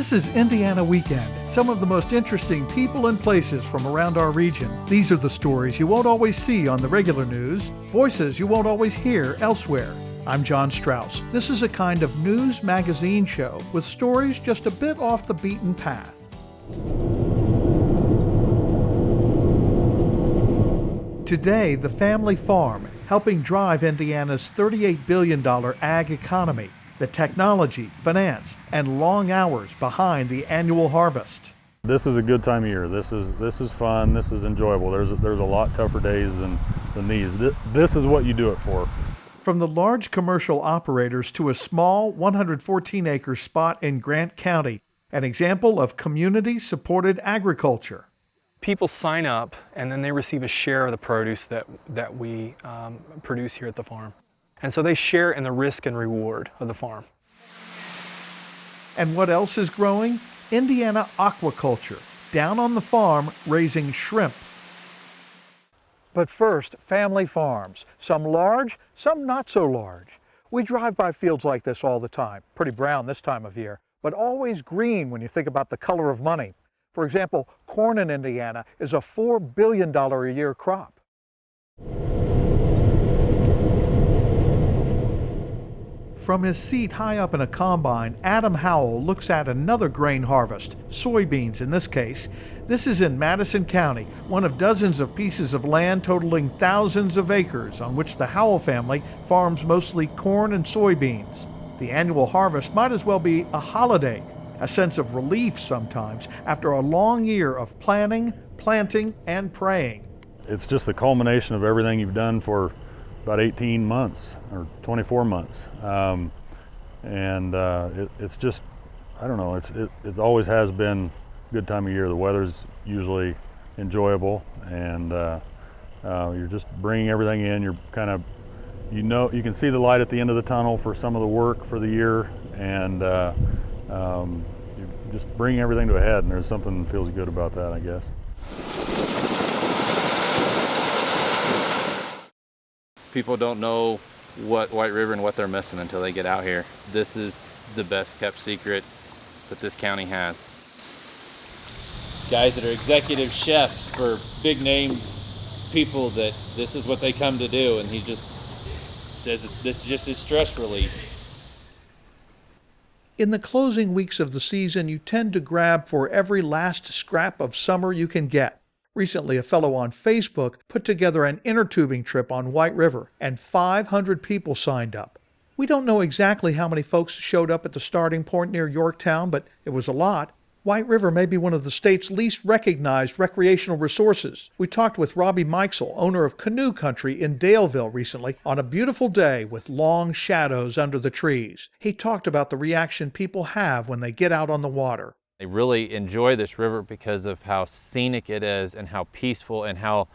This is Indiana Weekend, some of the most interesting people and places from around our region. These are the stories you won't always see on the regular news, voices you won't always hear elsewhere. I'm John Strauss. This is a kind of news magazine show with stories just a bit off the beaten path. Today, the family farm, helping drive Indiana's $38 billion ag economy, the technology, finance, and long hours behind the annual harvest. This is a good time of year. This is fun. This is enjoyable. There's a lot tougher days than these. This is what you do it for. From the large commercial operators to a small 114-acre spot in Grant County, an example of community-supported agriculture. People sign up and then they receive a share of the produce that we produce here at the farm. And so they share in the risk and reward of the farm. And what else is growing? Indiana aquaculture, down on the farm raising shrimp. But first, family farms, some large, some not so large. We drive by fields like this all the time, pretty brown this time of year, but always green when you think about the color of money. For example, corn in Indiana is a $4 billion a year crop. From his seat high up in a combine, Adam Howell looks at another grain harvest, soybeans in this case. This is in Madison County, one of dozens of pieces of land totaling thousands of acres on which the Howell family farms mostly corn and soybeans. The annual harvest might as well be a holiday, a sense of relief sometimes after a long year of planning, planting, and praying. It's just the culmination of everything you've done for about 18 months or 24 months. It's just, I don't know, it always has been a good time of year. The weather's usually enjoyable, and you're just bringing everything in. You're kind of, you can see the light at the end of the tunnel for some of the work for the year, and you just bring everything to a head, and there's something that feels good about that, I guess. People don't know what White River and what they're missing until they get out here. This is the best kept secret that this county has. Guys that are executive chefs for big name people, that this is what they come to do, and he just says this is just his stress relief. In the closing weeks of the season, you tend to grab for every last scrap of summer you can get. Recently, a fellow on Facebook put together an inner tubing trip on White River, and 500 people signed up. We don't know exactly how many folks showed up at the starting point near Yorktown, but it was a lot. White River may be one of the state's least recognized recreational resources. We talked with Robbie Meixel, owner of Canoe Country in Daleville recently, on a beautiful day with long shadows under the trees. He talked about the reaction people have when they get out on the water. They really enjoy this river because of how scenic it is and how peaceful and how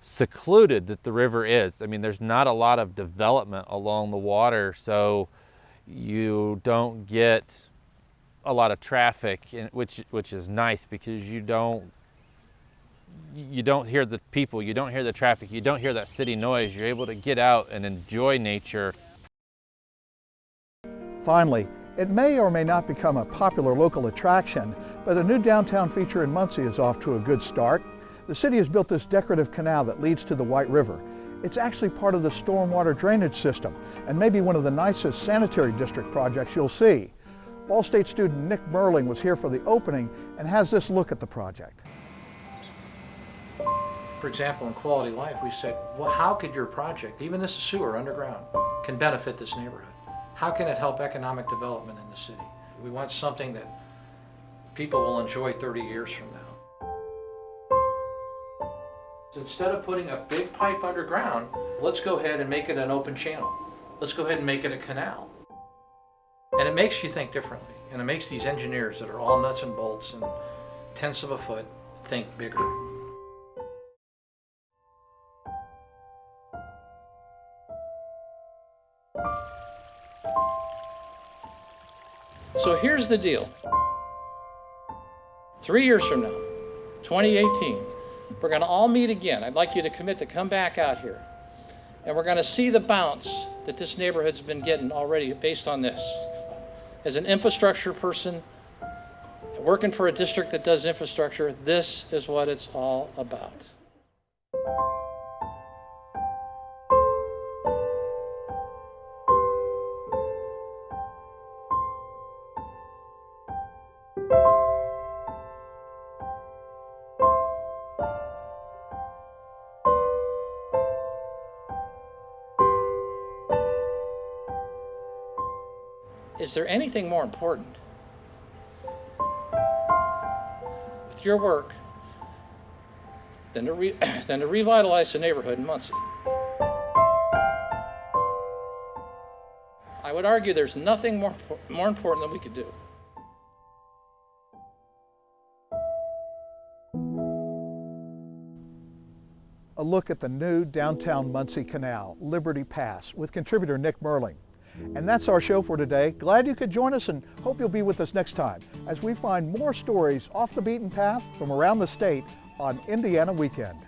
secluded that the river is. I mean, there's not a lot of development along the water, so you don't get a lot of traffic, which is nice because you don't hear the people, you don't hear the traffic, you don't hear that city noise. You're able to get out and enjoy nature. Finally, it may or may not become a popular local attraction, but a new downtown feature in Muncie is off to a good start. The city has built this decorative canal that leads to the White River. It's actually part of the stormwater drainage system and maybe one of the nicest sanitary district projects you'll see. Ball State student Nick Merling was here for the opening and has this look at the project. For example, in quality of life, we said, well, how could your project, even this sewer underground, can benefit this neighborhood? How can it help economic development in the city? We want something that people will enjoy 30 years from now. So instead of putting a big pipe underground, let's go ahead and make it an open channel. Let's go ahead and make it a canal. And it makes you think differently. And it makes these engineers that are all nuts and bolts and tenths of a foot think bigger. So here's the deal. 3 years from now, 2018, we're going to all meet again. I'd like you to commit to come back out here. And we're going to see the bounce that this neighborhood's been getting already based on this. As an infrastructure person, working for a district that does infrastructure, this is what it's all about. Is there anything more important with your work than to revitalize the neighborhood in Muncie? I would argue there's nothing more important than we could do. A look at the new downtown Muncie Canal, Liberty Pass, with contributor Nick Merling. And that's our show for today. Glad you could join us and hope you'll be with us next time as we find more stories off the beaten path from around the state on Indiana Weekend.